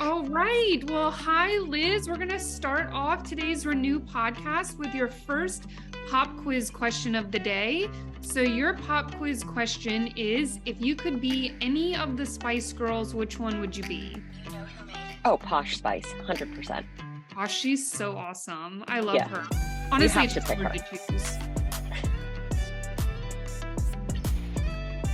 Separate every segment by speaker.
Speaker 1: All right. Well, hi, Liz. We're going to start off today's Renew podcast with your first pop quiz question of the day. So your pop quiz question is, if you could be any of the Spice Girls, which one would you be?
Speaker 2: Oh, Posh Spice, 100%.
Speaker 1: Oh, she's so awesome. I love
Speaker 2: Yeah,
Speaker 1: her.
Speaker 2: you
Speaker 1: Honestly,
Speaker 2: have to
Speaker 1: it's
Speaker 2: pick
Speaker 1: hard
Speaker 2: her.
Speaker 1: to choose.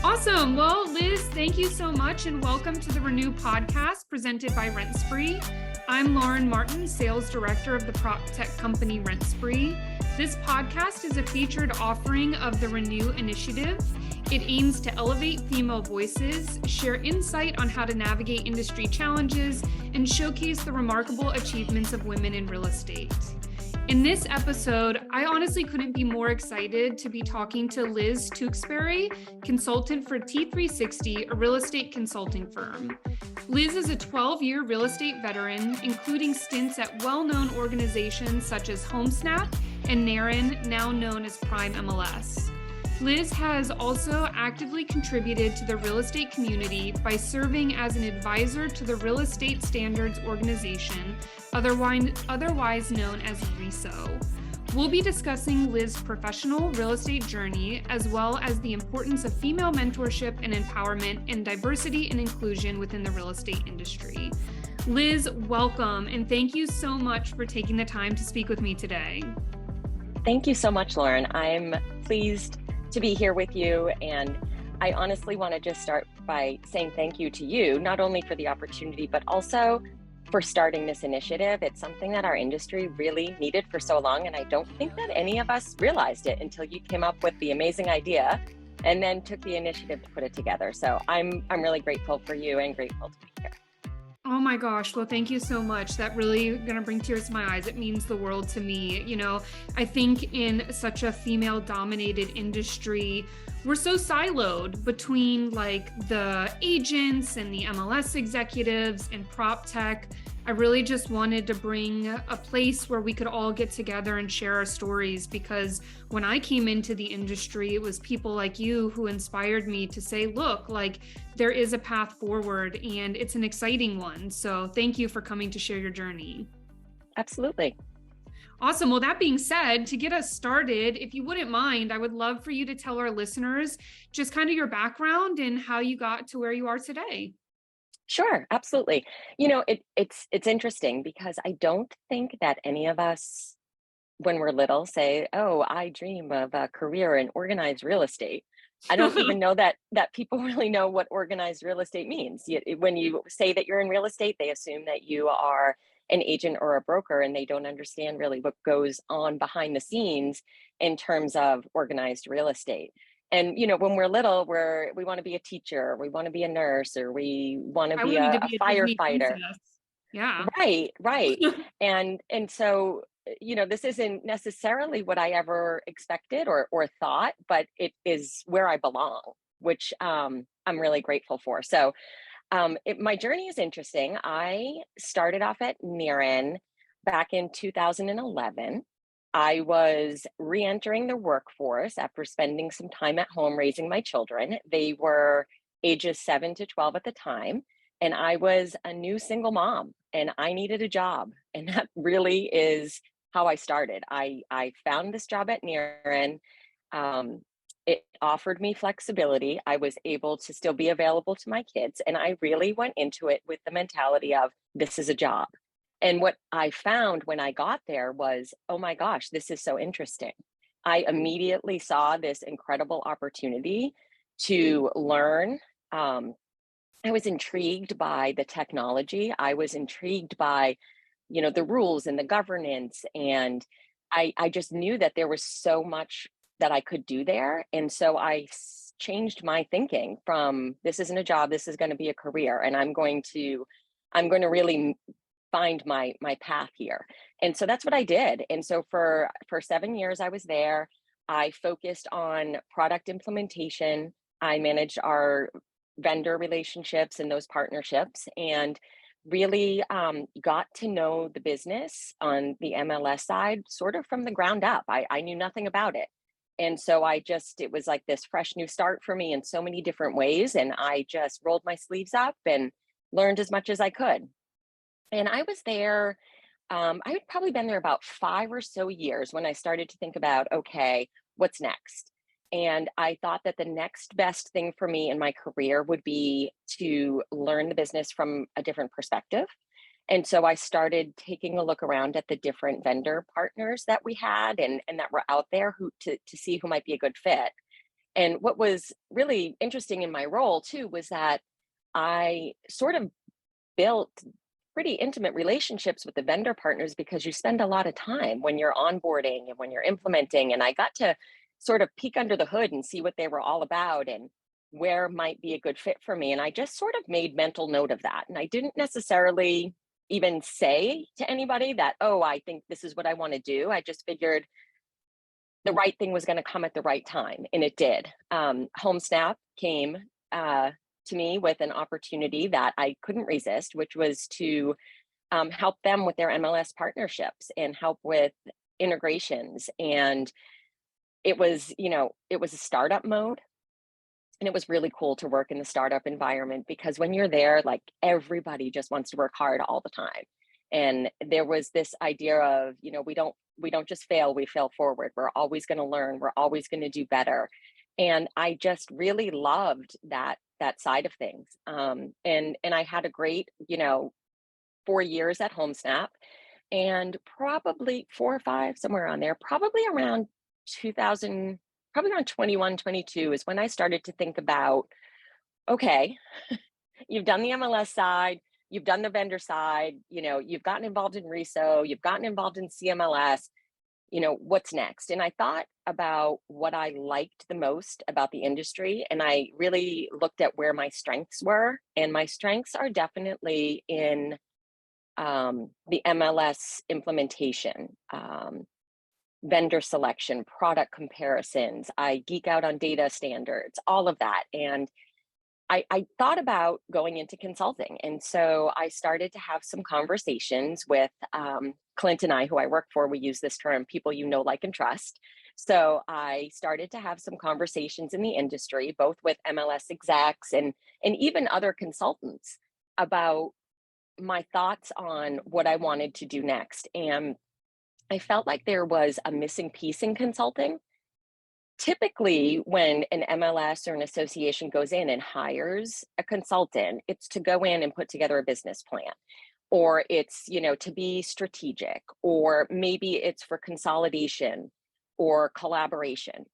Speaker 1: Awesome. Well, Liz, thank you so much and welcome to the Renew podcast presented by RentSpree. I'm Lauren Martin, Sales Director of the prop tech company RentSpree. This podcast is a featured offering of the Renew initiative. It aims to elevate female voices, share insight on how to navigate industry challenges, and showcase the remarkable achievements of women in real estate. In this episode, I honestly couldn't be more excited to be talking to Liz Tewksbury, consultant for T360, a real estate consulting firm. Liz is a 12-year real estate veteran, including stints at well-known organizations such as HomeSnap and NARIN, now known as Prime MLS. Liz has also actively contributed to the real estate community by serving as an advisor to the Real Estate Standards Organization, otherwise known as RESO. We'll be discussing Liz's professional real estate journey, as well as the importance of female mentorship and empowerment and diversity and inclusion within the real estate industry. Liz, welcome, and thank you so much for taking the time to speak with me today.
Speaker 2: Thank you so much, Lauren. I'm pleased to be here with you. And I honestly want to just start by saying thank you to you, not only for the opportunity, but also for starting this initiative. It's something that our industry really needed for so long. And I don't think that any of us realized it until you came up with the amazing idea and then took the initiative to put it together. So I'm really grateful for you and grateful to be here.
Speaker 1: Oh my gosh. Well, thank you so much. That really going to bring tears to my eyes. It means the world to me. You know, I think in such a female dominated industry, we're so siloed between like the agents and the MLS executives and prop tech. I really just wanted to bring a place where we could all get together and share our stories, because when I came into the industry, it was people like you who inspired me to say, look, like there is a path forward and it's an exciting one. So thank you for coming to share your journey.
Speaker 2: Absolutely.
Speaker 1: Awesome. Well, that being said, to get us started, if you wouldn't mind, I would love for you to tell our listeners just kind of your background and how you got to where you are today.
Speaker 2: Sure, absolutely. You know, it's interesting because I don't think that any of us, when we're little, say, "Oh, I dream of a career in organized real estate." I don't even know that people really know what organized real estate means. When you say that you're in real estate, they assume that you are an agent or a broker, and they don't understand really what goes on behind the scenes in terms of organized real estate. And you know, when we're little, we want to be a teacher, we want to be a nurse, or we want to
Speaker 1: I
Speaker 2: be
Speaker 1: wanted to
Speaker 2: a
Speaker 1: be a Disney
Speaker 2: firefighter.
Speaker 1: princess. Yeah.
Speaker 2: Right. And so, you know, this isn't necessarily what I ever expected or thought, but it is where I belong, which I'm really grateful for. So my journey is interesting. I started off at NARIN back in 2011. I was re-entering the workforce after spending some time at home raising my children. They were ages 7 to 12 at the time, and I was a new single mom, and I needed a job. And that really is how I started. I found this job at NARIN. It offered me flexibility. I was able to still be available to my kids, and I really went into it with the mentality of, this is a job. And what I found when I got there was, oh my gosh, this is so interesting. I immediately saw this incredible opportunity to learn. I was intrigued by the technology. I was intrigued by, you know, the rules and the governance. And I just knew that there was so much that I could do there. And so I changed my thinking from, this isn't a job, this is going to be a career. And I'm going to really find my path here. And so that's what I did. And so for 7 years I was there. I focused on product implementation. I managed our vendor relationships and those partnerships, and really got to know the business on the MLS side sort of from the ground up. I knew nothing about it. And so it was like this fresh new start for me in so many different ways. And I just rolled my sleeves up and learned as much as I could. And I was there, I had probably been there about 5 or so years when I started to think about, okay, what's next? And I thought that the next best thing for me in my career would be to learn the business from a different perspective. And so I started taking a look around at the different vendor partners that we had and that were out there who to see who might be a good fit. And what was really interesting in my role too was that I sort of built pretty intimate relationships with the vendor partners because you spend a lot of time when you're onboarding and when you're implementing. And I got to sort of peek under the hood and see what they were all about and where might be a good fit for me. And I just sort of made mental note of that. And I didn't necessarily even say to anybody that, oh, I think this is what I want to do. I just figured the right thing was going to come at the right time. And it did. HomeSnap came to me with an opportunity that I couldn't resist, which was to help them with their MLS partnerships and help with integrations. And it was a startup mode. And it was really cool to work in the startup environment because when you're there, like everybody just wants to work hard all the time. And there was this idea of, we don't just fail, we fail forward. We're always going to learn, we're always going to do better. And I just really loved that side of things. And I had a great, 4 years at HomeSnap, and probably 4 or 5, somewhere around there, probably around 2000, probably around 21, 22 is when I started to think about, okay, you've done the MLS side, you've done the vendor side, you've gotten involved in RESO, you've gotten involved in CMLS, what's next? And I thought about what I liked the most about the industry. And I really looked at where my strengths were. And my strengths are definitely in the MLS implementation, vendor selection, product comparisons. I geek out on data standards, all of that. And I thought about going into consulting. And so I started to have some conversations with Clint and I, who I work for. We use this term, people you know, like, and trust. So I started to have some conversations in the industry, both with MLS execs and even other consultants, about my thoughts on what I wanted to do next. And I felt like there was a missing piece in consulting. Typically, when an MLS or an association goes in and hires a consultant, it's to go in and put together a business plan, or it's, to be strategic, or maybe it's for consolidation or collaboration.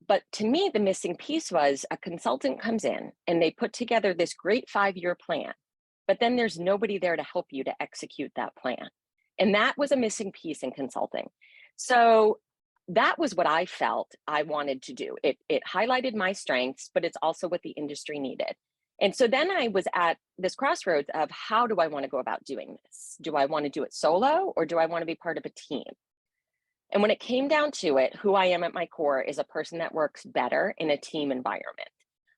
Speaker 2: But to me, the missing piece was a consultant comes in and they put together this great 5-year plan, but then there's nobody there to help you to execute that plan. And that was a missing piece in consulting. So that was what I felt I wanted to do. It highlighted my strengths, but it's also what the industry needed. And so then I was at this crossroads of, how do I want to go about doing this? Do I want to do it solo, or do I want to be part of a team? And when it came down to it, who I am at my core is a person that works better in a team environment.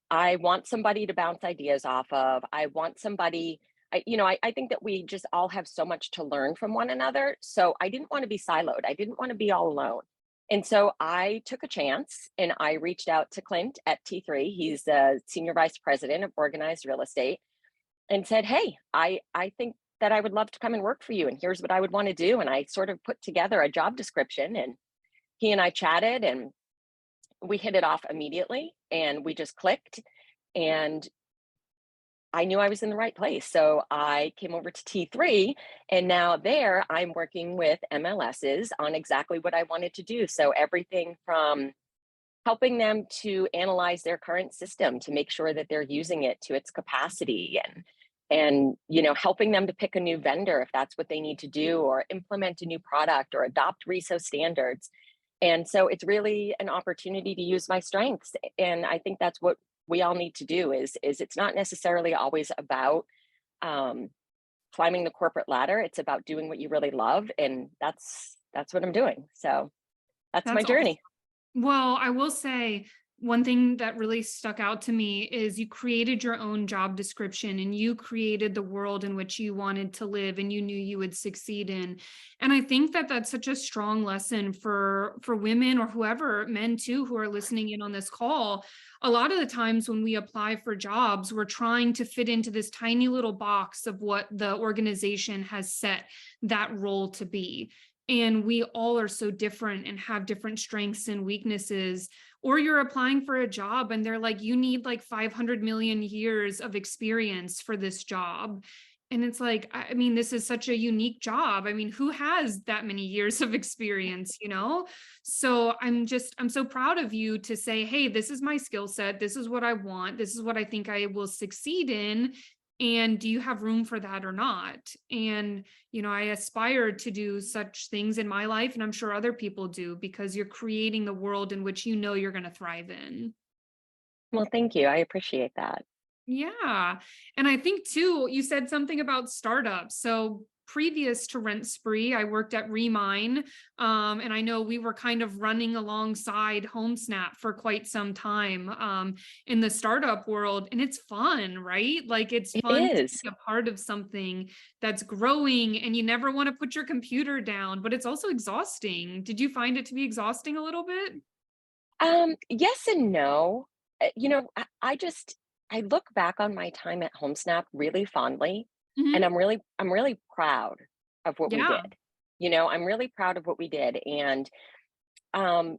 Speaker 2: I want somebody to bounce ideas off of. I want somebody, I think that we just all have so much to learn from one another. So I didn't want to be siloed. I didn't want to be all alone. And so I took a chance and I reached out to Clint at T3. He's the senior vice president of organized real estate, and said, hey, I think that I would love to come and work for you. And here's what I would want to do. And I sort of put together a job description, and he and I chatted and we hit it off immediately, and we just clicked. And I knew I was in the right place. So I came over to T3, and now there I'm working with MLSs on exactly what I wanted to do. So everything from helping them to analyze their current system to make sure that they're using it to its capacity, and helping them to pick a new vendor if that's what they need to do, or implement a new product, or adopt RESO standards. And so it's really an opportunity to use my strengths. And I think that's what we all need to do is it's not necessarily always about climbing the corporate ladder. It's about doing what you really love. And that's what I'm doing. So that's my
Speaker 1: That's awesome.
Speaker 2: journey.
Speaker 1: Well, I will say one thing that really stuck out to me is you created your own job description and you created the world in which you wanted to live and you knew you would succeed in. And I think that that's such a strong lesson for women or whoever, men too, who are listening in on this call. A lot of the times when we apply for jobs, we're trying to fit into this tiny little box of what the organization has set that role to be. And we all are so different and have different strengths and weaknesses. Or you're applying for a job and they're like, you need like 500 million years of experience for this job. And it's like, I mean, this is such a unique job. I mean, who has that many years of experience, you know? So I'm so proud of you to say, hey, this is my skill set. This is what I want. This is what I think I will succeed in. And do you have room for that or not? And, I aspire to do such things in my life, and I'm sure other people do, because you're creating the world in which you're going to thrive in.
Speaker 2: Well, thank you. I appreciate that.
Speaker 1: Yeah. And I think too, you said something about startups. So previous to RentSpree, I worked at Remine. And I know we were kind of running alongside HomeSnap for quite some time in the startup world. And it's fun, right? Like it's
Speaker 2: It
Speaker 1: fun to
Speaker 2: is.
Speaker 1: be a part of something that's growing and you never want to put your computer down, but it's also exhausting. Did you find it to be exhausting a little bit?
Speaker 2: Yes and no. I look back on my time at HomeSnap really fondly, and
Speaker 1: Mhm.
Speaker 2: I'm really proud of what we
Speaker 1: Yeah.
Speaker 2: did. I'm really proud of what we did, and um,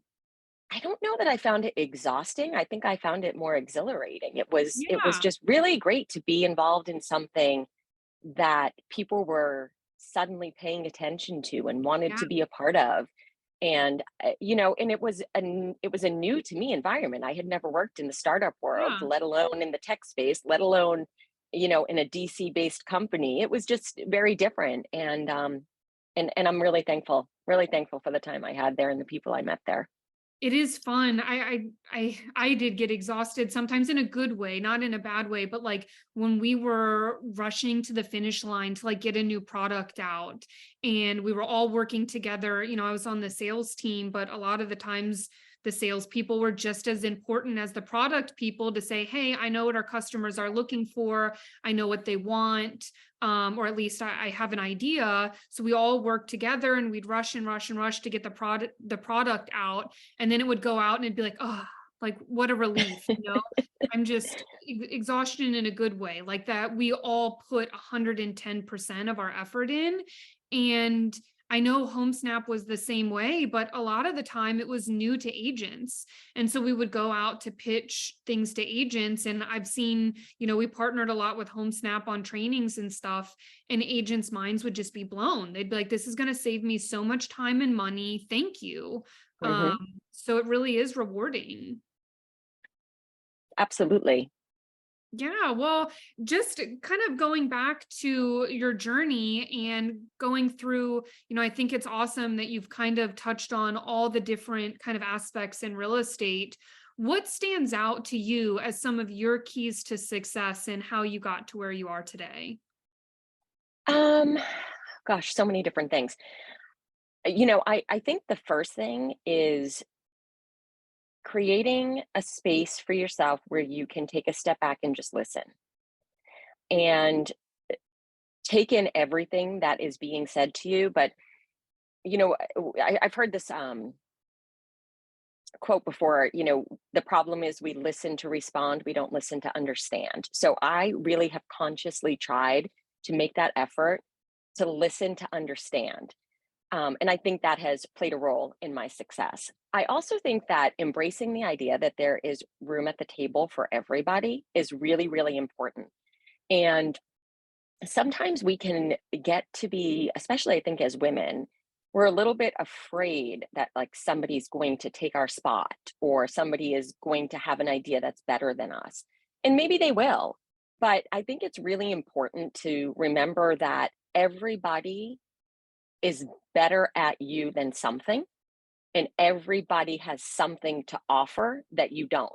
Speaker 2: I don't know that I found it exhausting. I think I found it more exhilarating. It was
Speaker 1: Yeah.
Speaker 2: just really great to be involved in something that people were suddenly paying attention to and wanted
Speaker 1: Yeah.
Speaker 2: to be a part of. And and it was a new to me environment. I had never worked in the startup world,
Speaker 1: Yeah.
Speaker 2: let alone in the tech space, let alone in a DC based company. It was just very different, and I'm really thankful for the time I had there and the people I met there.
Speaker 1: It is fun. I did get exhausted sometimes in a good way, not in a bad way, but like when we were rushing to the finish line to like get a new product out and we were all working together. I was on the sales team, but a lot of the times the salespeople were just as important as the product people to say, hey, I know what our customers are looking for. I know what they want. Or at least I have an idea. So we all worked together and we'd rush and rush and rush to get the product out, and then it would go out and it'd be like, oh, like what a relief. I'm just exhaustion in a good way, like that we all put 110% of our effort in. And I know HomeSnap was the same way, but a lot of the time it was new to agents. And so we would go out to pitch things to agents. And I've seen, we partnered a lot with HomeSnap on trainings and stuff, and agents' minds would just be blown. They'd be like, this is going to save me so much time and money. Thank you. Um,
Speaker 2: Hmm.
Speaker 1: so it really is rewarding.
Speaker 2: Absolutely.
Speaker 1: Yeah, well, just kind of going back to your journey and going through, I think it's awesome that you've kind of touched on all the different kind of aspects in real estate. What stands out to you as some of your keys to success and how you got to where you are today?
Speaker 2: Um, Gosh, so many different things. I think the first thing is creating a space for yourself where you can take a step back and just listen and take in everything that is being said to you. But I've heard this quote before. The problem is we listen to respond, we don't listen to understand. So I really have consciously tried to make that effort to listen to understand. And I think that has played a role in my success. I also think that embracing the idea that there is room at the table for everybody is really, really important. And sometimes we can get to be, especially I think as women, we're a little bit afraid that like somebody's going to take our spot or somebody is going to have an idea that's better than us. And maybe they will. But I think it's really important to remember that everybody is better at you than something, and everybody has something to offer that you don't.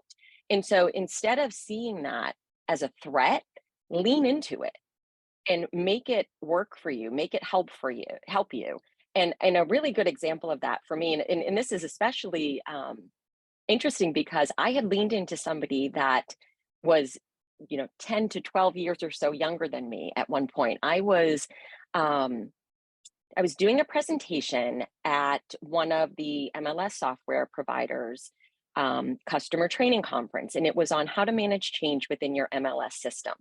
Speaker 2: And so instead of seeing that as a threat, lean into it and make it work for you, make it help you. And a really good example of that for me, and this is especially interesting because I had leaned into somebody that was, 10 to 12 years or so younger than me at one point. Um, I was doing a presentation at one of the MLS software providers customer training conference, and it was on how to manage change within your MLS system.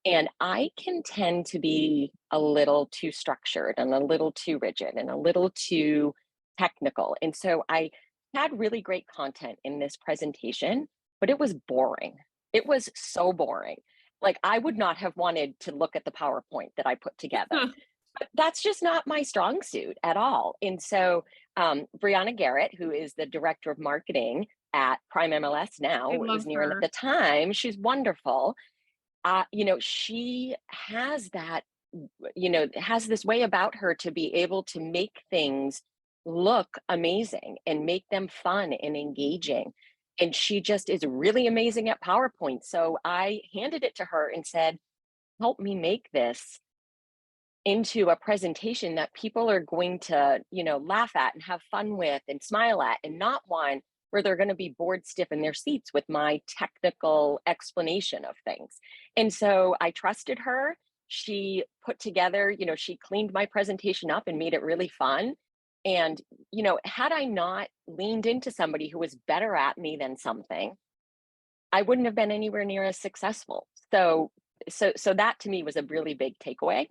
Speaker 2: And I can tend to be a little too structured and a little too rigid and a little too technical. And so I had really great content in this presentation, but it was boring. It was so boring. Like I would not have wanted to look at the PowerPoint that I put together. But that's just not my strong suit at all. And so Brianna Garrett, who is the director of marketing at Prime MLS
Speaker 1: I
Speaker 2: now, it
Speaker 1: love
Speaker 2: was near and at
Speaker 1: her.
Speaker 2: the time, she's wonderful. She has that, has this way about her to be able to make things look amazing and make them fun and engaging. And she just is really amazing at PowerPoint. So I handed it to her and said, help me make this into a presentation that people are going to, laugh at and have fun with and smile at, and not one where they're going to be bored stiff in their seats with my technical explanation of things. And so I trusted her. She put together, she cleaned my presentation up and made it really fun. And, had I not leaned into somebody who was better at me than something, I wouldn't have been anywhere near as successful. So that to me was a really big takeaway.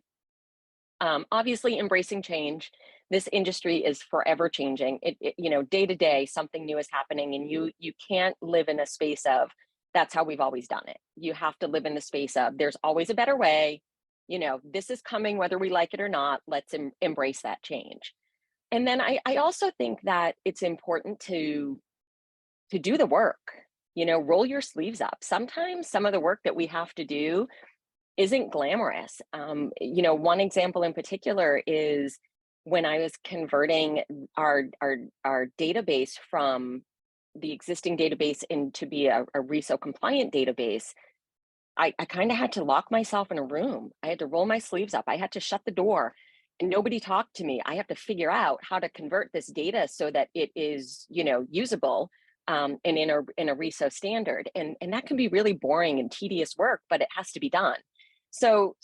Speaker 2: Obviously, embracing change. This industry is forever changing. Day to day, something new is happening, and you can't live in a space of that's how we've always done it. You have to live in the space of there's always a better way. This is coming whether we like it or not. Let's embrace that change. And then I also think that it's important to do the work. Roll your sleeves up. Sometimes some of the work that we have to do isn't glamorous. One example in particular is when I was converting our database from the existing database into be a RISO compliant database. I kind of had to lock myself in a room. I had to roll my sleeves up. I had to shut the door and nobody talked to me. I have to figure out how to convert this data so that it is, usable and in a RISO standard. And that can be really boring and tedious work, but it has to be done. So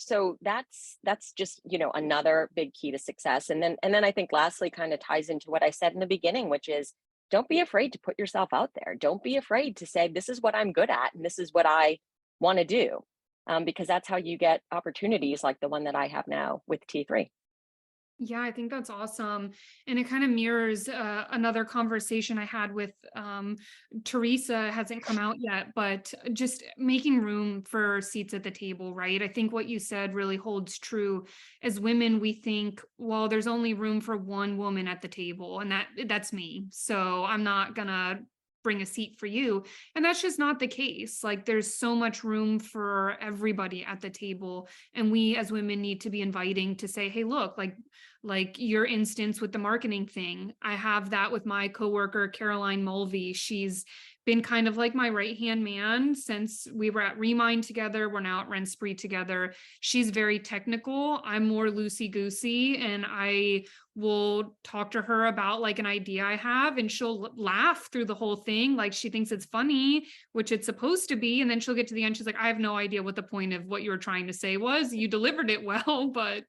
Speaker 2: that's just, another big key to success. And then I think lastly kind of ties into what I said in the beginning, which is don't be afraid to put yourself out there. Don't be afraid to say, this is what I'm good at and this is what I want to do. Because that's how you get opportunities like the one that I have now with T3.
Speaker 1: Yeah, I think that's awesome. And it kind of mirrors another conversation I had with Teresa, hasn't come out yet, but just making room for seats at the table, right? I think what you said really holds true. As women, we think, well, there's only room for one woman at the table, and that's me. So I'm not gonna bring a seat for you. And that's just not the case. Like there's so much room for everybody at the table. And we as women need to be inviting to say, hey, look, like your instance with the marketing thing. I have that with my coworker, Caroline Mulvey. She's been kind of like my right-hand man since we were at Remind together. We're now at RentSpree together. She's very technical. I'm more loosey-goosey, and I will talk to her about like an idea I have, and she'll laugh through the whole thing. Like she thinks it's funny, which it's supposed to be. And then she'll get to the end. She's like, I have no idea what the point of what you were trying to say was. You delivered it well, but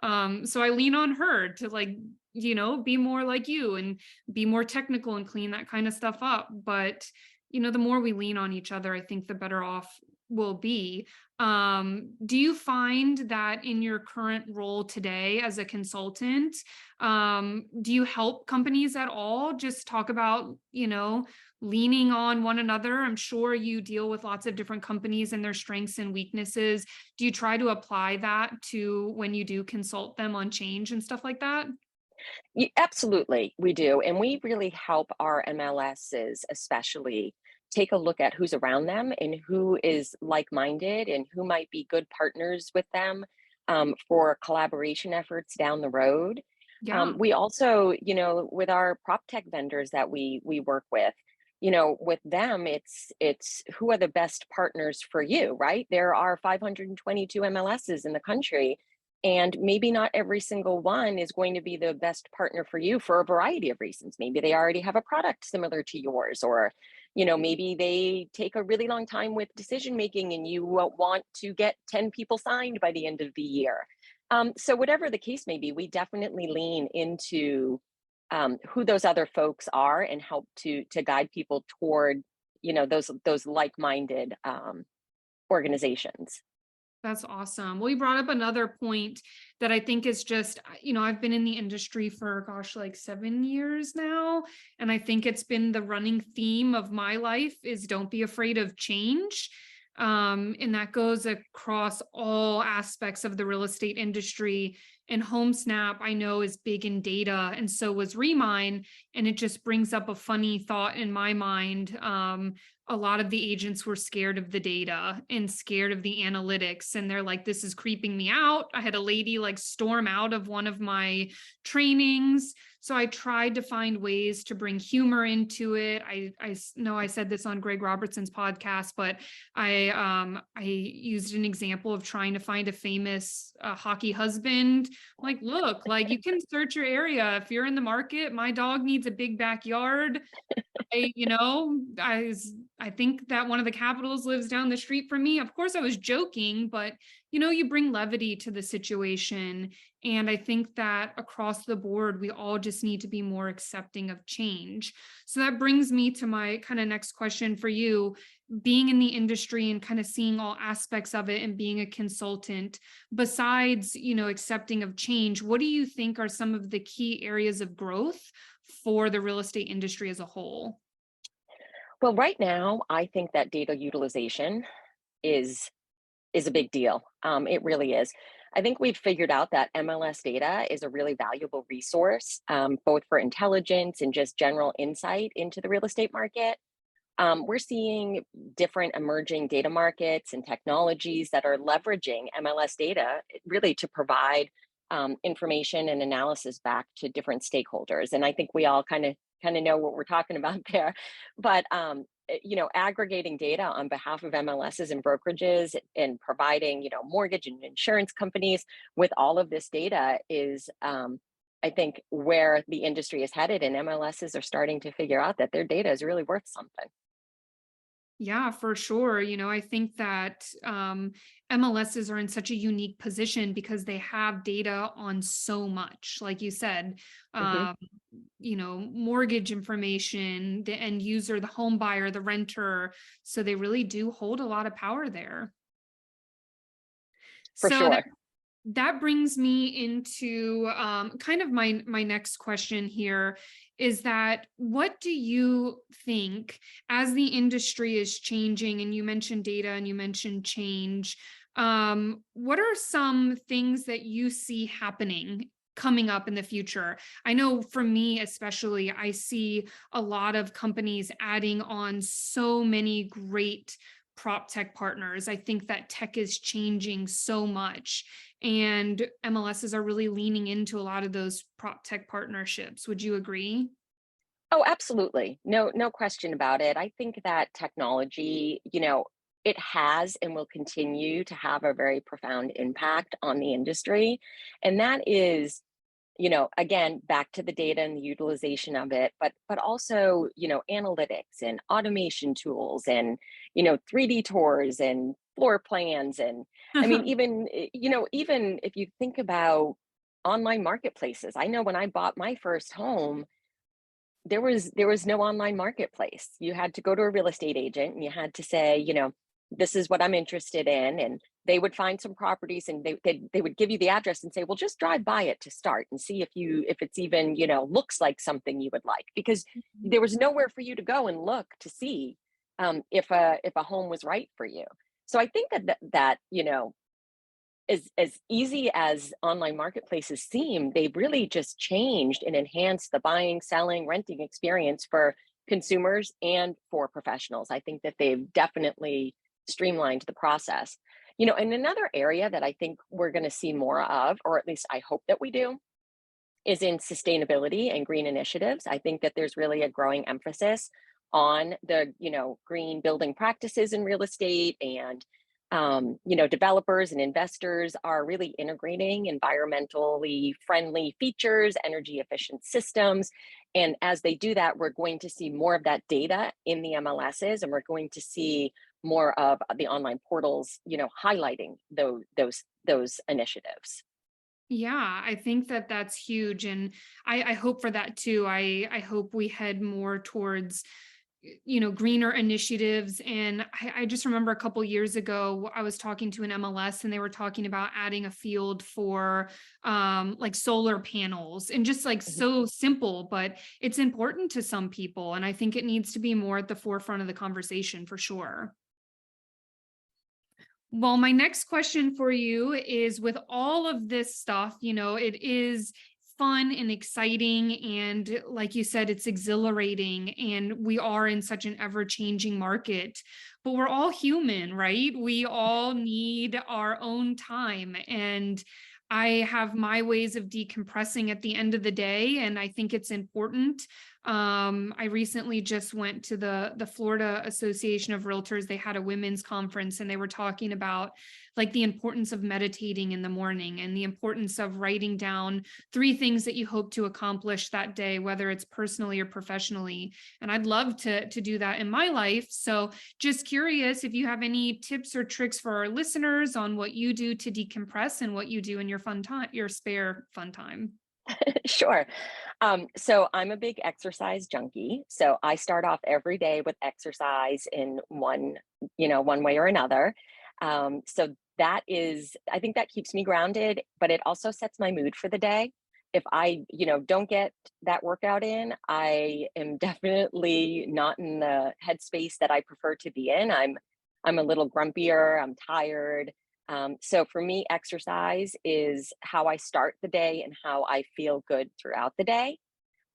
Speaker 1: so I lean on her to be more like you and be more technical and clean that kind of stuff up. But, the more we lean on each other, I think the better off we'll be. Do you find that in your current role today as a consultant, do you help companies at all? Just talk about, leaning on one another. I'm sure you deal with lots of different companies and their strengths and weaknesses. Do you try to apply that to when you do consult them on change and stuff like that?
Speaker 2: Absolutely, we do. And we really help our MLSs, especially, take a look at who's around them and who is like-minded and who might be good partners with them for collaboration efforts down the road.
Speaker 1: Yeah.
Speaker 2: We also, with our prop tech vendors that we work with them, it's who are the best partners for you, right? There are 522 MLSs in the country, and maybe not every single one is going to be the best partner for you for a variety of reasons. Maybe they already have a product similar to yours, or maybe they take a really long time with decision making and you want to get 10 people signed by the end of the year. So whatever the case may be, we definitely lean into who those other folks are and help to guide people toward, those like-minded organizations.
Speaker 1: That's awesome. Well, you brought up another point that I think is just, I've been in the industry for, gosh, like 7 years now. And I think it's been the running theme of my life is don't be afraid of change. And that goes across all aspects of the real estate industry. And HomeSnap, I know, is big in data, and so was Remine. And it just brings up a funny thought in my mind. A lot of the agents were scared of the data and scared of the analytics. And they're like, this is creeping me out. I had a lady like storm out of one of my trainings. So I tried to find ways to bring humor into it. I know I said this on Greg Robertson's podcast, but I used an example of trying to find a famous hockey husband. Like, look, like you can search your area. If you're in the market, my dog needs a big backyard. I think that one of the Capitals lives down the street from me. Of course, I was joking, but you bring levity to the situation. And I think that across the board, we all just need to be more accepting of change. So that brings me to my kind of next question for you. Being in the industry and kind of seeing all aspects of it and being a consultant, besides, accepting of change, what do you think are some of the key areas of growth for the real estate industry as a whole?
Speaker 2: Well, right now, I think that data utilization is a big deal. It really is. I think we've figured out that MLS data is a really valuable resource, both for intelligence and just general insight into the real estate market. We're seeing different emerging data markets and technologies that are leveraging MLS data really to provide information and analysis back to different stakeholders. And I think we all kind of know what we're talking about there. But aggregating data on behalf of MLSs and brokerages and providing, mortgage and insurance companies with all of this data is, I think, where the industry is headed. And MLSs are starting to figure out that their data is really worth something.
Speaker 1: Yeah, for sure. I think that MLSs are in such a unique position because they have data on so much. Like you said,
Speaker 2: Hmm.
Speaker 1: um, mortgage information, the end user, the home buyer, the renter. So they really do hold a lot of power there.
Speaker 2: For
Speaker 1: So
Speaker 2: sure.
Speaker 1: that brings me into kind of my next question here is that what do you think as the industry is changing, and you mentioned data and you mentioned change, what are some things that you see happening coming up in the future? I know for me especially, I see a lot of companies adding on so many great prop tech partners. I think that tech is changing so much, and MLSs are really leaning into a lot of those prop tech partnerships. Would you agree?
Speaker 2: Oh, absolutely. No question about it. I think that technology, it has and will continue to have a very profound impact on the industry. And that is, again, back to the data and the utilization of it, but also, analytics and automation tools and, 3D tours and floor plans. And I mean, even if you think about online marketplaces, I know when I bought my first home, there was no online marketplace. You had to go to a real estate agent and you had to say, this is what I'm interested in, and they would find some properties and they would give you the address and say, well, just drive by it to start and see if it's even, looks like something you would like, because there was nowhere for you to go and look to see if a home was right for you. So I think that as easy as online marketplaces seem, they've really just changed and enhanced the buying, selling, renting experience for consumers and for professionals. I think that they've definitely streamlined the process. And another area that I think we're going to see more of, or at least I hope that we do, is in sustainability and green initiatives. I think that there's really a growing emphasis on the, green building practices in real estate and Developers and investors are really integrating environmentally friendly features, energy efficient systems. And as they do that, we're going to see more of that data in the MLSs, and we're going to see more of the online portals, highlighting those initiatives.
Speaker 1: Yeah, I think that that's huge. And I hope for that too. I hope we head more towards greener initiatives. And I just remember a couple years ago, I was talking to an MLS and they were talking about adding a field for like solar panels, and just like
Speaker 2: Mhm.
Speaker 1: so simple, but it's important to some people. And I think it needs to be more at the forefront of the conversation for sure. Well, my next question for you is, with all of this stuff, it is fun and exciting. And like you said, it's exhilarating. And we are in such an ever changing market, but we're all human, right? We all need our own time. And I have my ways of decompressing at the end of the day, and I think it's important. I recently just went to the Florida Association of Realtors. They had a women's conference, and they were talking about like the importance of meditating in the morning and the importance of writing down 3 things that you hope to accomplish that day, whether it's personally or professionally. And I'd love to do that in my life. So just curious if you have any tips or tricks for our listeners on what you do to decompress and what you do in your fun time, your spare fun time.
Speaker 2: Sure. So I'm a big exercise junkie. So I start off every day with exercise in one way or another. So that is, I think that keeps me grounded, but it also sets my mood for the day. If I, don't get that workout in, I am definitely not in the headspace that I prefer to be in. I'm a little grumpier. I'm tired. So for me, exercise is how I start the day and how I feel good throughout the day.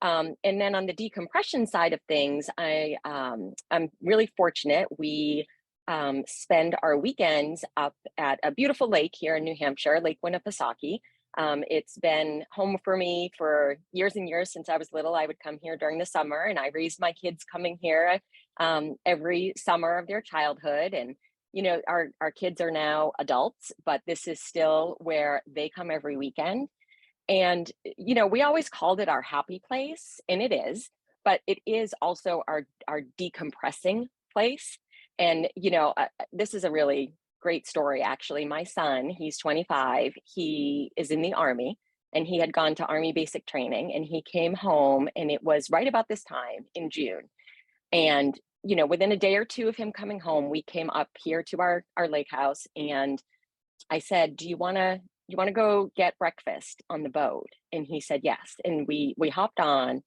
Speaker 2: And then on the decompression side of things, I'm really fortunate. We spend our weekends up at a beautiful lake here in New Hampshire, Lake Winnipesaukee. It's been home for me for years and years. Since I was little, I would come here during the summer, and I raised my kids coming here every summer of their childhood. And our kids are now adults, but this is still where they come every weekend. And we always called it our happy place, and it is, but it is also our decompressing place. And this is a really great story, actually. My son, he's 25, he is in the Army, and he had gone to Army basic training, and he came home, and it was right about this time in June. And within a day or two of him coming home, we came up here to our lake house, and I said, "Do you want to go get breakfast on the boat?" And he said yes. And we hopped on,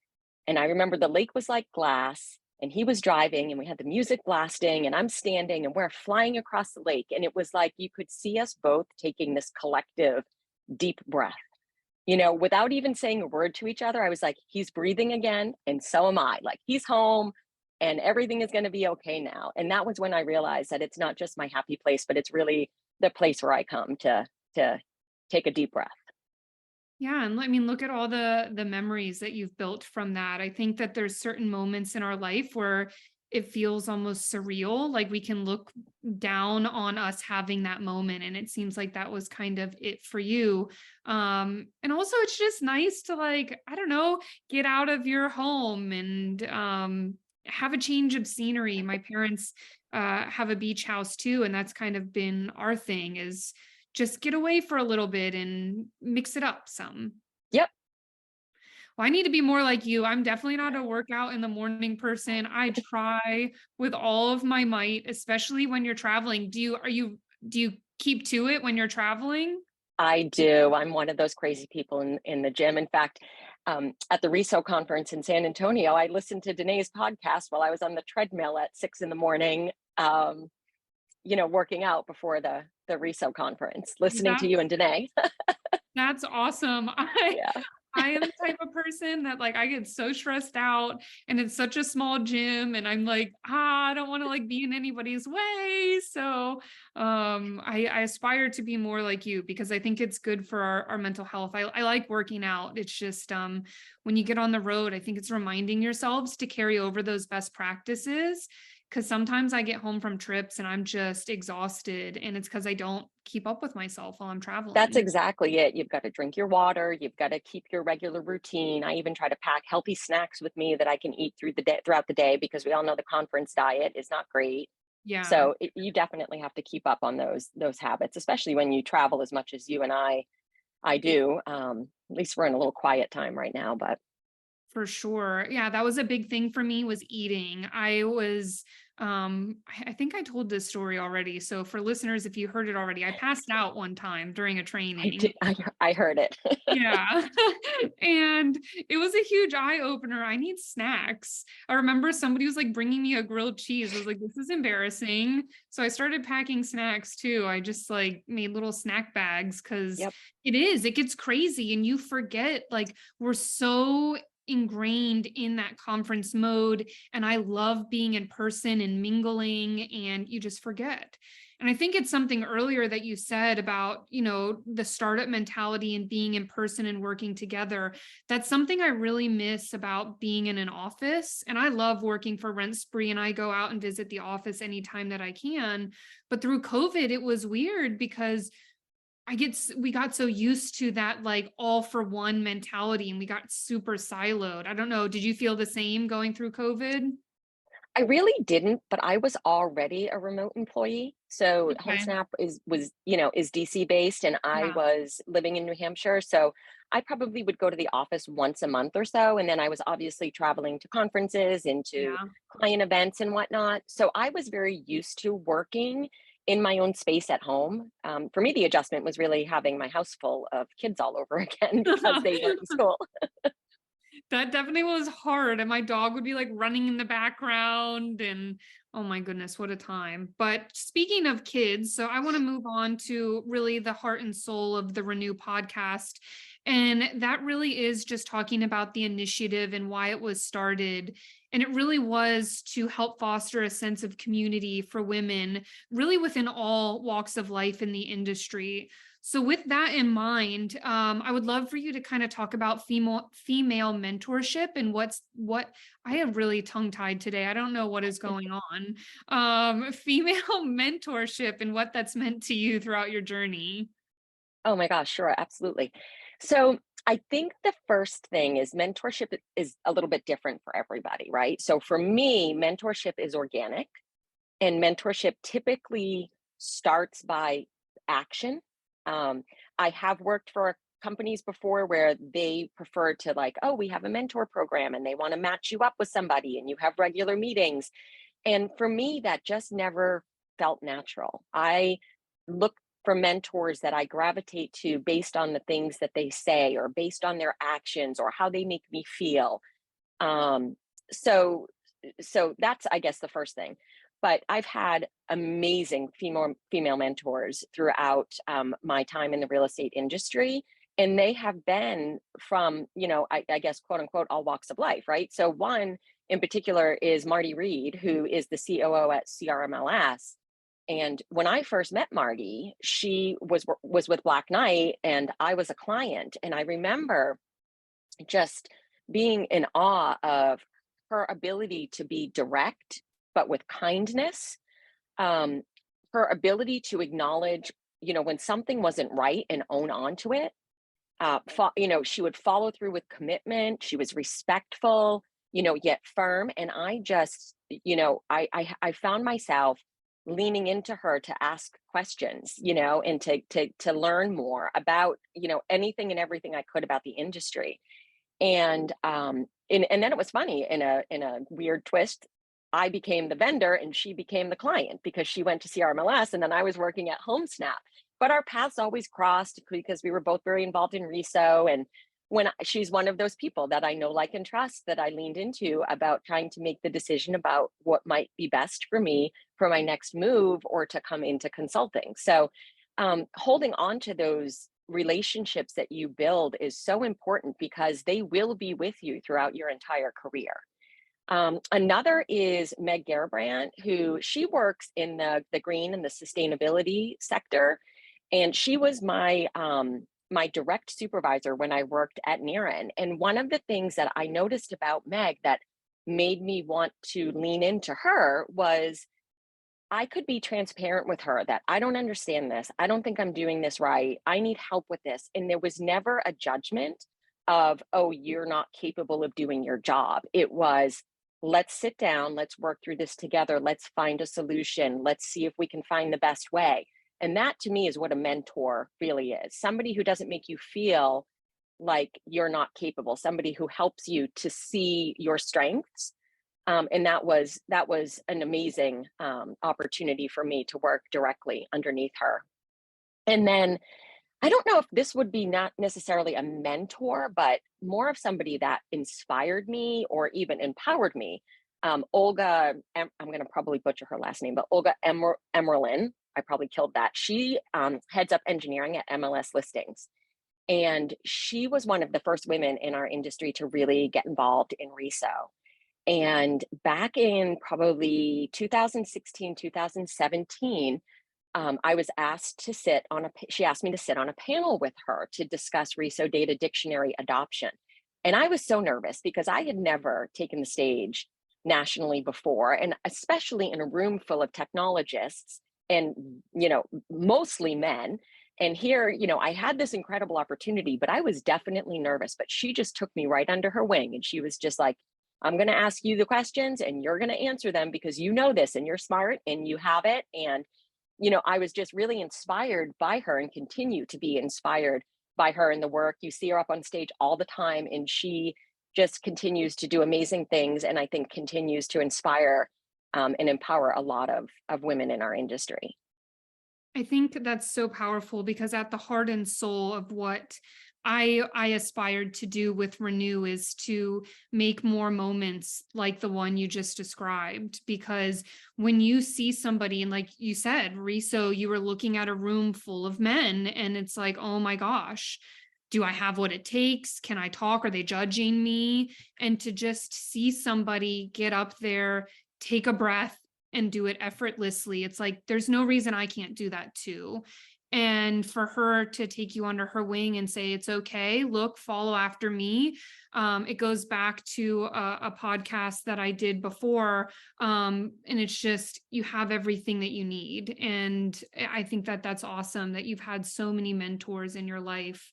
Speaker 2: and I remember the lake was like glass, and he was driving, and we had the music blasting, and I'm standing, and we're flying across the lake, and it was like you could see us both taking this collective deep breath. Without even saying a word to each other, I was like, he's breathing again, and so am I. Like, he's home, and everything is going to be okay now. And that was when I realized that it's not just my happy place, but it's really the place where I come to take a deep breath.
Speaker 1: Yeah, and I mean, look at all the memories that you've built from that. I think that there's certain moments in our life where it feels almost surreal, like we can look down on us having that moment, and it seems like that was kind of it for you. And also it's just nice to, like, I don't know, get out of your home and have a change of scenery. My parents have a beach house too, and that's kind of been our thing, is just get away for a little bit and mix it up some.
Speaker 2: Yep.
Speaker 1: Well, I need to be more like you. I'm definitely not a workout in the morning person. I try with all of my might, especially when you're traveling. Do you keep to it when you're traveling?
Speaker 2: I do. I'm one of those crazy people in the gym. In fact, at the RESO conference in San Antonio, I listened to Danae's podcast while I was on the treadmill at 6 a.m, working out before the RESO conference, listening to you
Speaker 1: That's
Speaker 2: and Danae.
Speaker 1: that's awesome. I
Speaker 2: Yeah.
Speaker 1: I am the type of person that, like, I get so stressed out, and it's such a small gym, and I'm like, I don't want to like be in anybody's way. So I aspire to be more like you, because I think it's good for our mental health. I like working out. It's just when you get on the road, I think it's reminding yourselves to carry over those best practices, because sometimes I get home from trips and I'm just exhausted, and it's because I don't keep up with myself while I'm
Speaker 2: That's
Speaker 1: traveling.
Speaker 2: exactly it. You've got to drink your water. You've got to keep your regular routine. I even try to pack healthy snacks with me that I can eat throughout the day, because we all know the conference diet is not great.
Speaker 1: Yeah.
Speaker 2: So you definitely have to keep up on those habits, especially when you travel as much as you and I do. At least we're in a little quiet time right now, but
Speaker 1: For sure. Yeah, that was a big thing for me, was eating. I think I told this story already. So for listeners, if you heard it already, I passed out one time during a
Speaker 2: I
Speaker 1: training.
Speaker 2: did. I heard it.
Speaker 1: Yeah. And it was a huge eye opener. I need snacks. I remember somebody was like bringing me a grilled cheese. I was like, this is embarrassing. So I started packing snacks too. I just like made little snack bags, because
Speaker 2: Yep.
Speaker 1: it gets crazy and you forget, like, we're so ingrained in that conference mode, and I love being in person and mingling, and you just forget. And I think it's something earlier that you said about, the startup mentality and being in person and working together. That's something I really miss about being in an office. And I love working for RentSpree, and I go out and visit the office anytime that I can. But through COVID, it was weird because we got so used to that, like, all for one mentality, and we got super siloed. I don't know. Did you feel the same going through COVID?
Speaker 2: I really didn't, but I was already a remote employee. So
Speaker 1: Okay.
Speaker 2: HomeSnap is DC based, and I
Speaker 1: Yeah.
Speaker 2: was living in New Hampshire. So I probably would go to the office once a month or so. And then I was obviously traveling to conferences and to
Speaker 1: Yeah.
Speaker 2: client events and whatnot. So I was very used to working in my own space at home. For me, the adjustment was really having my house full of kids all over again because they weren't in school.
Speaker 1: That definitely was hard, and my dog would be, like, running in the background, and oh my goodness, what a time. But speaking of kids, so I wanna move on to really the heart and soul of the Renew podcast, and that really is just talking about the initiative and why it was started, and it really was to help foster a sense of community for women, really within all walks of life in the industry. So with that in mind, I would love for you to kind of talk about female mentorship and what I am really tongue tied today. I don't know what is going on. Female mentorship and what that's meant to you throughout your journey.
Speaker 2: Oh my gosh, sure, absolutely. So I think the first thing is mentorship is a little bit different for everybody, right? So for me, mentorship is organic, and mentorship typically starts by action. Um, I have worked for companies before where they prefer to, like, oh, we have a mentor program and they want to match you up with somebody and you have regular meetings. And for me, that just never felt natural. I look for mentors that I gravitate to based on the things that they say or based on their actions or how they make me feel. Um, so so that's, I guess, the first thing. But I've had amazing female mentors throughout my time in the real estate industry, and they have been from, I guess, quote unquote, all walks of life, right? So one in particular is Marty Reed, who is the COO at CRMLS. And when I first met Marty, she was with Black Knight, and I was a client, and I remember just being in awe of her ability to be direct, but with kindness, um, her ability to acknowledge, when something wasn't right and own on to it. She would follow through with commitment. She was respectful, yet firm. And I just, I found myself leaning into her to ask questions, and to learn more about, anything and everything I could about the industry. And then it was funny, in a weird twist. I became the vendor and she became the client because she went to CRMLS and then I was working at HomeSnap. But our paths always crossed because we were both very involved in reso. And she's one of those people that I know, like, and trust, that I leaned into about trying to make the decision about what might be best for me for my next move or to come into consulting. So holding on to those relationships that you build is so important because they will be with you throughout your entire career. Another is Meg Garabrandt, who she works in the green and the sustainability sector. And she was my direct supervisor when I worked at Niren. And one of the things that I noticed about Meg that made me want to lean into her was I could be transparent with her that I don't understand this. I don't think I'm doing this right. I need help with this. And there was never a judgment of, oh, you're not capable of doing your job. It was, let's sit down, let's work through this together, let's find a solution, let's see if we can find the best way. And that to me is what a mentor really is, somebody who doesn't make you feel like you're not capable, somebody who helps you to see your strengths. And that was an amazing opportunity for me to work directly underneath her. And then I don't know if this would be not necessarily a mentor, but more of somebody that inspired me or even empowered me. Olga, I'm going to probably butcher her last name, but Olga Emerlin, I probably killed that. She heads up engineering at MLS Listings. And she was one of the first women in our industry to really get involved in RESO. And back in probably 2016, 2017, I was asked to she asked me to sit on a panel with her to discuss RESO data dictionary adoption. And I was so nervous because I had never taken the stage nationally before, and especially in a room full of technologists and, mostly men. And here, I had this incredible opportunity, but I was definitely nervous. But she just took me right under her wing. And she was just like, I'm going to ask you the questions and you're going to answer them because you know this and you're smart and you have it. And, I was just really inspired by her and continue to be inspired by her in the work. You see her up on stage all the time and she just continues to do amazing things. And I think continues to inspire and empower a lot of women in our industry.
Speaker 1: I think that's so powerful because at the heart and soul of what I aspired to do with Renew is to make more moments like the one you just described. Because when you see somebody, and like you said, Riso, you were looking at a room full of men, and it's like, oh my gosh, do I have what it takes? Can I talk? Are they judging me? And to just see somebody get up there, take a breath, and do it effortlessly. It's like, there's no reason I can't do that too. And for her to take you under her wing and say, it's okay, look, follow after me. It goes back to a podcast that I did before. And it's just, you have everything that you need. And I think that that's awesome that you've had so many mentors in your life.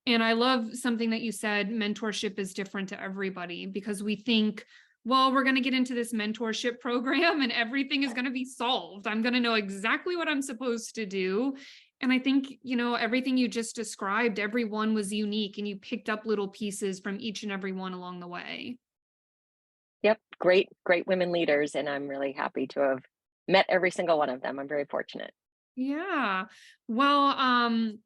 Speaker 1: And I love something that you said, mentorship is different to everybody, because we think, well, we're going to get into this mentorship program and everything is going to be solved. I'm going to know exactly what I'm supposed to do. And I think, everything you just described, everyone was unique and you picked up little pieces from each and every one along the way.
Speaker 2: Yep. Great women leaders. And I'm really happy to have met every single one of them. I'm very fortunate.
Speaker 1: Yeah. Well,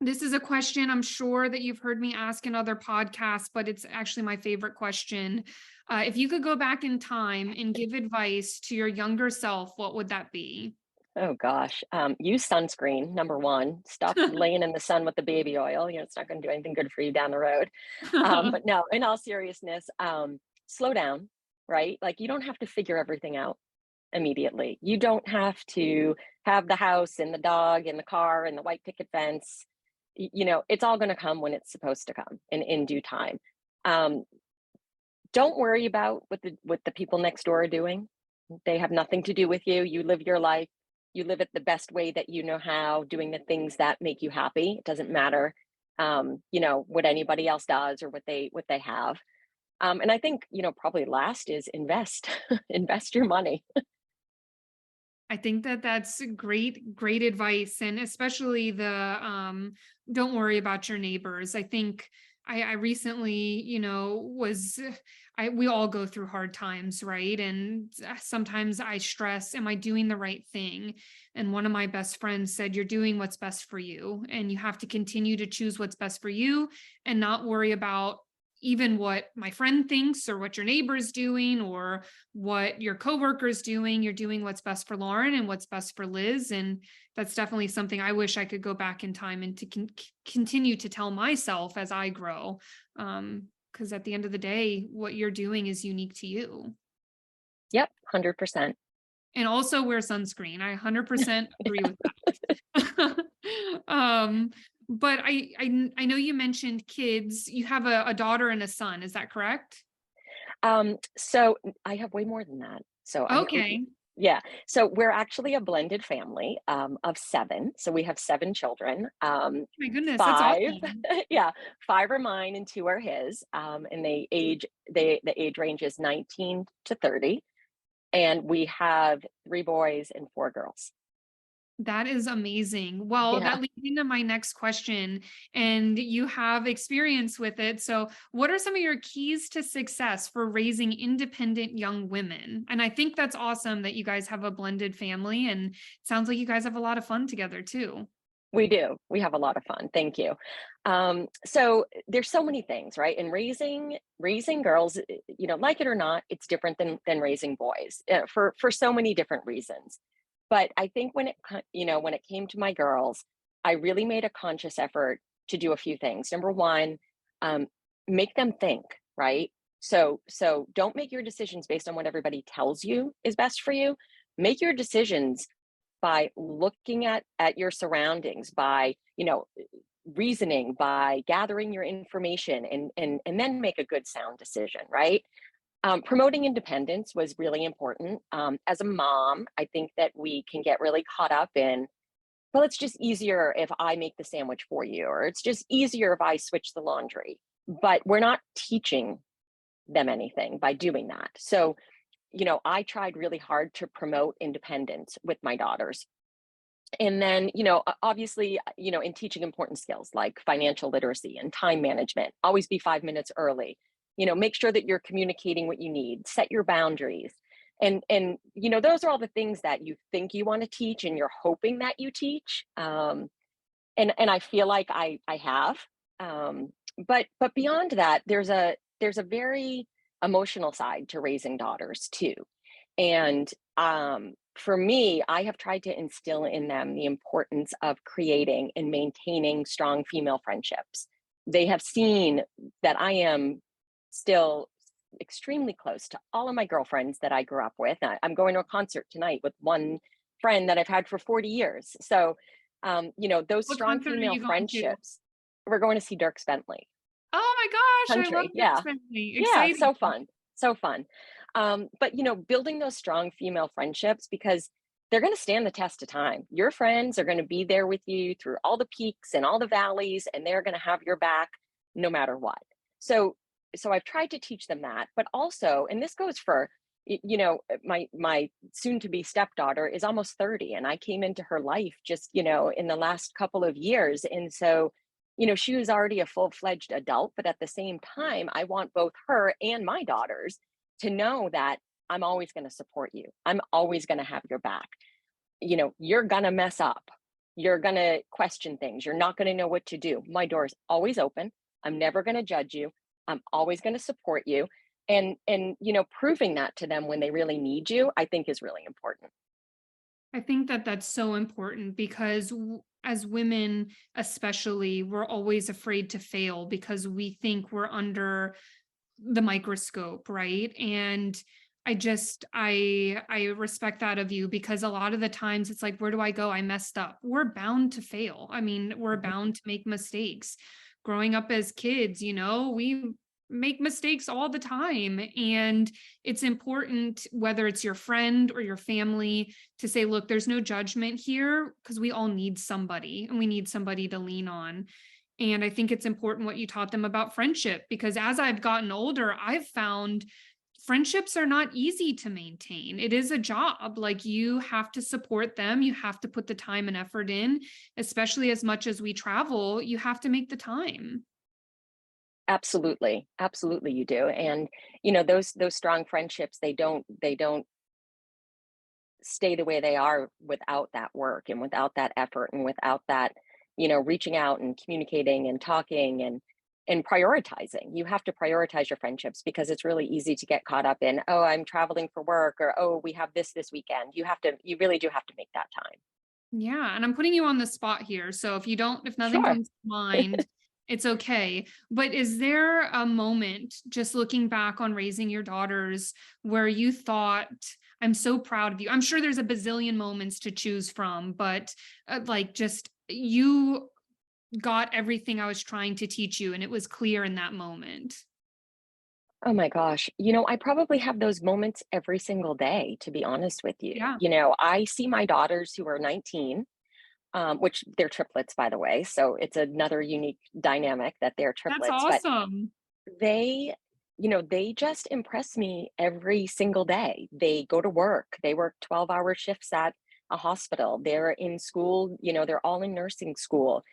Speaker 1: this is a question I'm sure that you've heard me ask in other podcasts, but it's actually my favorite question. If you could go back in time and give advice to your younger self, what would that be?
Speaker 2: Oh gosh. Use sunscreen, number one. Stop laying in the sun with the baby oil. It's not going to do anything good for you down the road. But no, in all seriousness, slow down, right? Like you don't have to figure everything out immediately. You don't have to have the house and the dog and the car and the white picket fence. It's all going to come when it's supposed to come in due time. Don't worry about what the people next door are doing. They have nothing to do with you. You live your life. You live it the best way that you know how, doing the things that make you happy. It doesn't matter, what anybody else does or what they have. And I think, probably last is invest, invest your money.
Speaker 1: I think that that's great advice. And especially the don't worry about your neighbors. I think I recently, we all go through hard times, right? And sometimes I stress, am I doing the right thing? And one of my best friends said, you're doing what's best for you. And you have to continue to choose what's best for you and not worry about even what my friend thinks or what your neighbor's doing or what your coworker's doing. You're doing what's best for Lauren and what's best for Liz. And that's definitely something I wish I could go back in time and to continue to tell myself as I grow. Because at the end of the day, what you're doing is unique to you.
Speaker 2: Yep, 100%.
Speaker 1: And also wear sunscreen. I 100% agree with that. But I know you mentioned kids. You have a daughter and a son. Is that correct?
Speaker 2: So I have way more than that. So
Speaker 1: Okay.
Speaker 2: yeah. So we're actually a blended family of seven. So we have seven children.
Speaker 1: My goodness, that's
Speaker 2: Five,
Speaker 1: awesome.
Speaker 2: yeah, five are mine and two are his. And the age range is 19 to 30. And we have three boys and four girls.
Speaker 1: That is amazing. Well,
Speaker 2: Yeah.
Speaker 1: that leads into my next question, and you have experience with it. So, what are some of your keys to success for raising independent young women? And I think that's awesome that you guys have a blended family, and it sounds like you guys have a lot of fun together too.
Speaker 2: We do. We have a lot of fun. Thank you. So there's so many things, right? And raising girls, like it or not, it's different than raising boys for so many different reasons. But I think when it came to my girls, I really made a conscious effort to do a few things. Number one, um, make them think, right? So don't make your decisions based on what everybody tells you is best for you. Make your decisions by looking at your surroundings, by reasoning, by gathering your information, and then make a good sound decision, right? Promoting independence was really important. As a mom, I think that we can get really caught up in, well, it's just easier if I make the sandwich for you, or it's just easier if I switch the laundry. But we're not teaching them anything by doing that. So I tried really hard to promote independence with my daughters. And then, obviously, in teaching important skills like financial literacy and time management, always be 5 minutes early. Make sure that you're communicating what you need, set your boundaries. And those are all the things that you think you want to teach and you're hoping that you teach. And I feel like I have. But beyond that, there's a very emotional side to raising daughters too. And for me, I have tried to instill in them the importance of creating and maintaining strong female friendships. They have seen that I am still extremely close to all of my girlfriends that I grew up with. I'm going to a concert tonight with one friend that I've had for 40 years. So, those
Speaker 1: What
Speaker 2: strong
Speaker 1: concert are
Speaker 2: female
Speaker 1: you going to?
Speaker 2: friendships, we're going to see Dirk Bentley
Speaker 1: Oh my gosh, I love
Speaker 2: country.
Speaker 1: Liz
Speaker 2: Yeah.
Speaker 1: Tewksbury.
Speaker 2: Yeah.
Speaker 1: Exciting.
Speaker 2: So fun. So fun. But building those strong female friendships because they're going to stand the test of time. Your friends are going to be there with you through all the peaks and all the valleys, and they're going to have your back no matter what. So, so I've tried to teach them that, but also, and this goes for, my soon to be stepdaughter is almost 30, and I came into her life just, in the last couple of years. And so, she was already a full-fledged adult, but at the same time, I want both her and my daughters to know that I'm always going to support you. I'm always going to have your back. You're going to mess up. You're going to question things. You're not going to know what to do. My door is always open. I'm never going to judge you. I'm always going to support you. And proving that to them when they really need you, I think is really important.
Speaker 1: I think that that's so important because as women, especially, we're always afraid to fail because we think we're under the microscope, right? And I respect that of you because a lot of the times it's like, where do I go? I messed up. We're bound to fail. I mean, we're
Speaker 2: Mhm.
Speaker 1: bound to make mistakes. Growing up as kids, we make mistakes all the time. And it's important, whether it's your friend or your family, to say, look, there's no judgment here because we all need somebody and we need somebody to lean on. And I think it's important what you taught them about friendship because as I've gotten older, I've found friendships are not easy to maintain. It is a job. Like you have to support them, you have to put the time and effort in, especially as much as we travel, you have to make the time.
Speaker 2: Absolutely. Absolutely you do. And those strong friendships, they don't stay the way they are without that work and without that effort and without that, reaching out and communicating and talking and prioritizing. You have to prioritize your friendships because it's really easy to get caught up in, oh, I'm traveling for work, or oh, we have this weekend. You really do have to make that time.
Speaker 1: Yeah, and I'm putting you on the spot here. So if nothing
Speaker 2: Sure.
Speaker 1: comes to mind, it's okay. But is there a moment, just looking back on raising your daughters, where you thought, I'm so proud of you? I'm sure there's a bazillion moments to choose from, but like just you got everything I was trying to teach you, and it was clear in that moment.
Speaker 2: Oh my gosh. I probably have those moments every single day, to be honest with you.
Speaker 1: Yeah,
Speaker 2: I see my daughters who are 19, which they're triplets, by the way. So it's another unique dynamic that they're
Speaker 1: that's
Speaker 2: triplets, but
Speaker 1: awesome.
Speaker 2: they, they just impress me every single day. They go to work, they work 12-hour shifts at a hospital, they're in school, they're all in nursing school.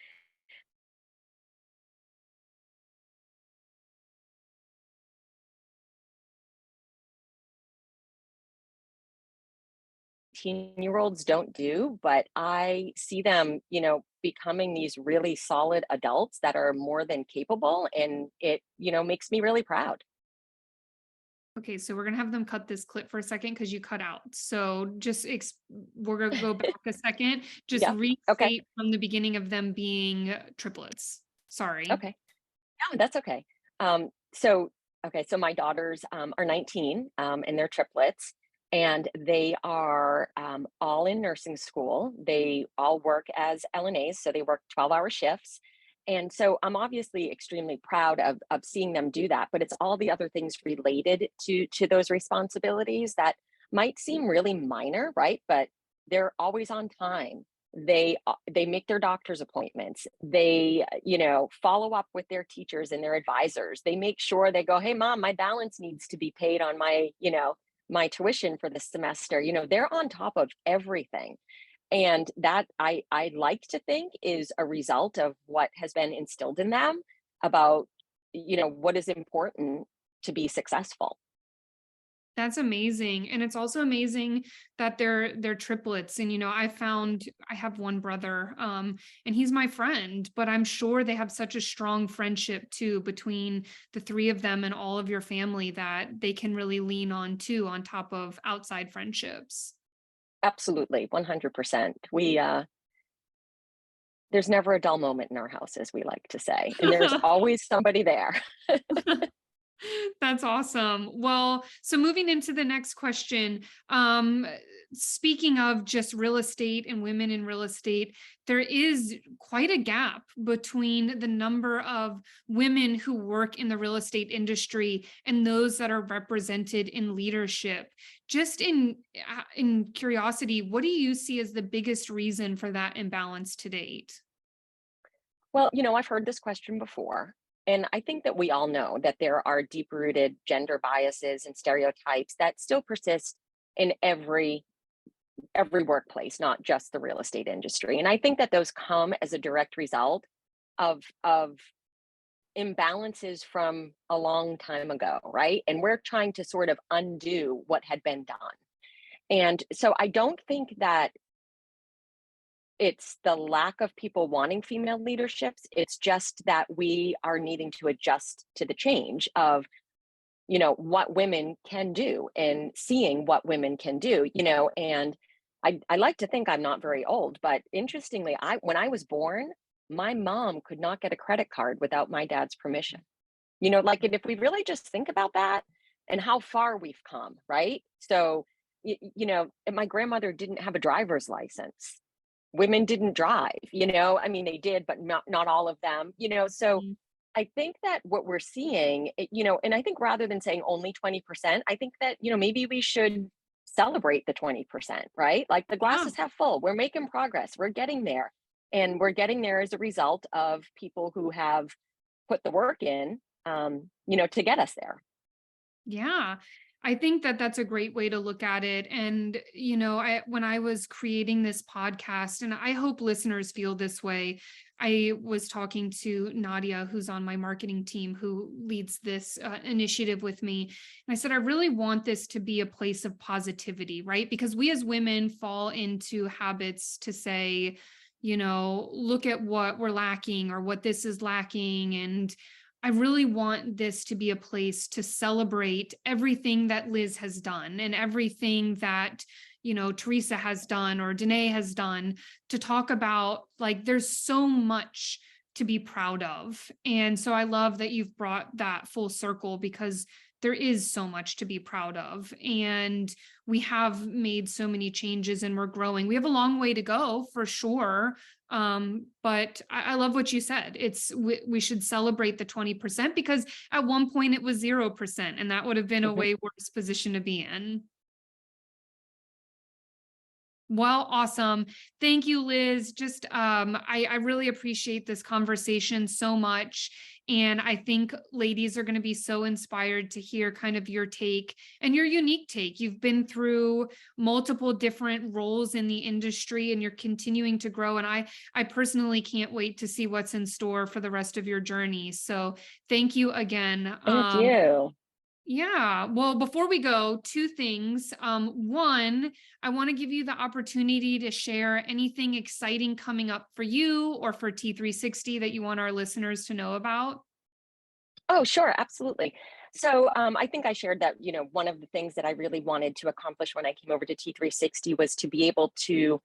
Speaker 2: 18-year-olds don't do, but I see them, becoming these really solid adults that are more than capable. And it, makes me really proud.
Speaker 1: Okay, so we're gonna have them cut this clip for a second because you cut out. So we're gonna go back a second. Just
Speaker 2: Yeah. Okay.
Speaker 1: restate from the beginning of them being triplets. Sorry.
Speaker 2: Okay. No, that's okay. So, okay. So my daughters are 19 and they're triplets, and they are all in nursing school. They all work as LNAs, so they work 12-hour shifts. And so I'm obviously extremely proud of seeing them do that, but it's all the other things related to those responsibilities that might seem really minor, right? But they're always on time. They make their doctor's appointments. They follow up with their teachers and their advisors. They make sure they go, hey mom, my balance needs to be paid on my tuition for this semester. They're on top of everything. And that I like to think is a result of what has been instilled in them about what is important to be successful.
Speaker 1: That's amazing. And it's also amazing that they're triplets. And I have one brother, and he's my friend, but I'm sure they have such a strong friendship too between the three of them and all of your family that they can really lean on too, on top of outside friendships.
Speaker 2: Absolutely, 100%. There's never a dull moment in our house, as we like to say, and there's always somebody there.
Speaker 1: That's awesome. Well, so moving into the next question, speaking of just real estate and women in real estate, there is quite a gap between the number of women who work in the real estate industry and those that are represented in leadership. Just in curiosity, what do you see as the biggest reason for that imbalance to date?
Speaker 2: Well, I've heard this question before, and I think that we all know that there are deep-rooted gender biases and stereotypes that still persist in every workplace, not just the real estate industry. And I think that those come as a direct result of imbalances from a long time ago, right? And we're trying to sort of undo what had been done. And so I don't think that it's the lack of people wanting female leaderships. It's just that we are needing to adjust to the change of, what women can do and seeing what women can do, and I like to think I'm not very old, but interestingly, when I was born, my mom could not get a credit card without my dad's permission. Like, and if we really just think about that and how far we've come, right? So, and my grandmother didn't have a driver's license. Women didn't drive, I mean, they did, but not all of them, so
Speaker 1: Mm.
Speaker 2: I think that what we're seeing, and I think rather than saying only 20%, I think that, maybe we should celebrate the 20%, right? Like the glass
Speaker 1: Yeah.
Speaker 2: is half full. We're making progress. We're getting there. And we're getting there as a result of people who have put the work in, to get us there.
Speaker 1: Yeah. I think that that's a great way to look at it. And, when I was creating this podcast, and I hope listeners feel this way, I was talking to Nadia, who's on my marketing team, who leads this initiative with me. And I said, I really want this to be a place of positivity, right? Because we as women fall into habits to say, look at what we're lacking or what this is lacking. And I really want this to be a place to celebrate everything that Liz has done and everything that, Teresa has done or Danae has done, to talk about like there's so much to be proud of. And so I love that you've brought that full circle because there is so much to be proud of. And we have made so many changes and we're growing. We have a long way to go for sure. But I love what you said. We should celebrate the 20% because at one point it was 0%, and that would have been a
Speaker 2: Mhm.
Speaker 1: way worse position to be in. Well, awesome. Thank you, Liz. Just I really appreciate this conversation so much. And I think ladies are going to be so inspired to hear kind of your take and your unique take. You've been through multiple different roles in the industry and you're continuing to grow. And I personally can't wait to see what's in store for the rest of your journey. So thank you again.
Speaker 2: Thank you.
Speaker 1: Yeah. Well, before we go, two things. One, I want to give you the opportunity to share anything exciting coming up for you or for T360 that you want our listeners to know about.
Speaker 2: Oh, sure, absolutely. So I think I shared that, one of the things that I really wanted to accomplish when I came over to T360 was to be able to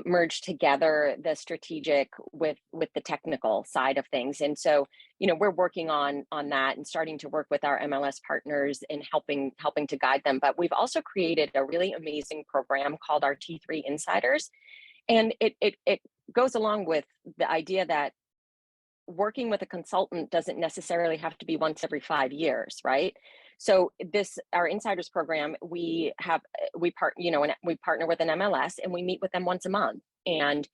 Speaker 2: merge together the strategic with the technical side of things. And so, we're working on that and starting to work with our MLS partners and helping to guide them. But we've also created a really amazing program called our T3 Insiders, and it goes along with the idea that working with a consultant doesn't necessarily have to be once every 5 years, right? So our insiders program, we partner with an MLS and we meet with them once a month, and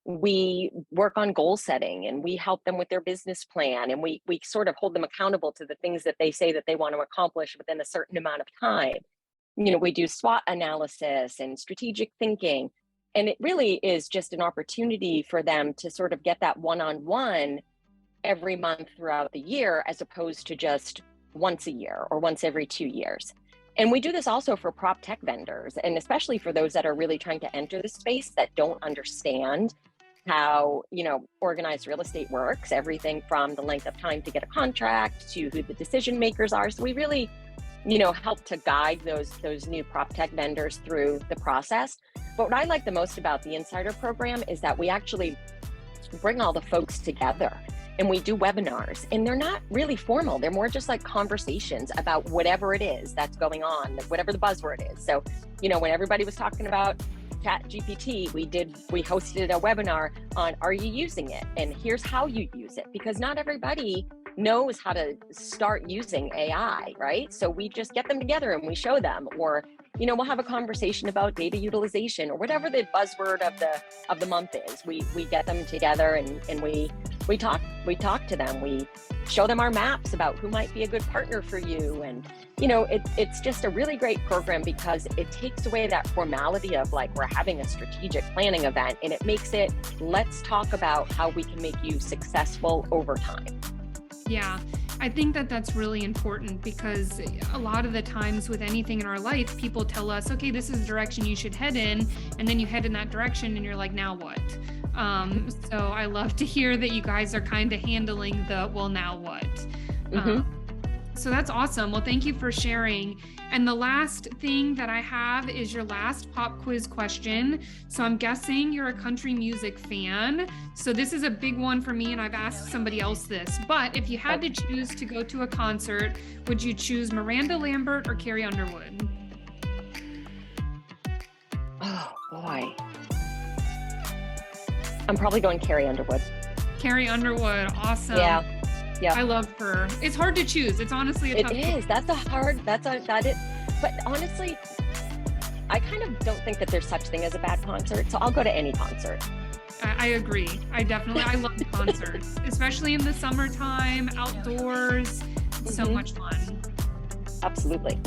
Speaker 2: we work on goal setting and we help them with their business plan, and we sort of hold them accountable to the things that they say that they want to accomplish within a certain amount of time. We do SWOT analysis and strategic thinking, and it really is just an opportunity for them to sort of get that one-on-one every month throughout the year, as opposed to just once a year or once every 2 years. And we do this also for prop tech vendors, and especially for those that are really trying to enter the space that don't understand how, organized real estate works, everything from the length of time to get a contract to who the decision makers are. So we really, help to guide those new prop tech vendors through the process. But what I like the most about the Insider program is that we actually bring all the folks together and we do webinars, and they're not really formal. They're more just like conversations about whatever it is that's going on, whatever the buzzword is. So, when everybody was talking about Chat GPT, we hosted a webinar on, are you using it? And here's how you use it, because not everybody knows how to start using AI, right? So we just get them together and we show them, or we'll have a conversation about data utilization or whatever the buzzword of the month is. We get them together and we talk to them. We show them our maps about who might be a good partner for you. And it's just a really great program because it takes away that formality of like we're having a strategic planning event, and it makes it, let's talk about how we can make you successful over time.
Speaker 1: Yeah, I think that that's really important because a lot of the times with anything in our life, people tell us, okay, this is the direction you should head in. And then you head in that direction and you're like, now what? So I love to hear that you guys are kind of handling the, well, now what? So that's awesome. Well, thank you for sharing. And the last thing that I have is your last pop quiz question. So I'm guessing you're a country music fan. So this is a big one for me, and I've asked somebody else this. But if you had to choose to go to a concert, would you choose Miranda Lambert or Carrie Underwood?
Speaker 2: Oh, boy. I'm probably going Carrie Underwood.
Speaker 1: Carrie Underwood. Awesome.
Speaker 2: Yeah.
Speaker 1: I love her. It's hard to choose. It's honestly a tough
Speaker 2: It is. But honestly, I kind of don't think that there's such thing as a bad concert. So I'll go to any concert.
Speaker 1: I agree. I love concerts, especially in the summertime, outdoors. So much fun.
Speaker 2: Absolutely.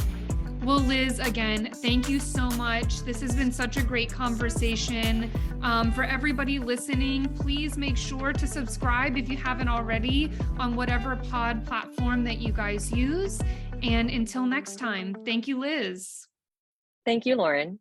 Speaker 1: Well, Liz, again, thank you so much. This has been such a great conversation. For everybody listening, please make sure to subscribe if you haven't already on whatever pod platform that you guys use. And until next time, thank you, Liz.
Speaker 2: Thank you, Lauren.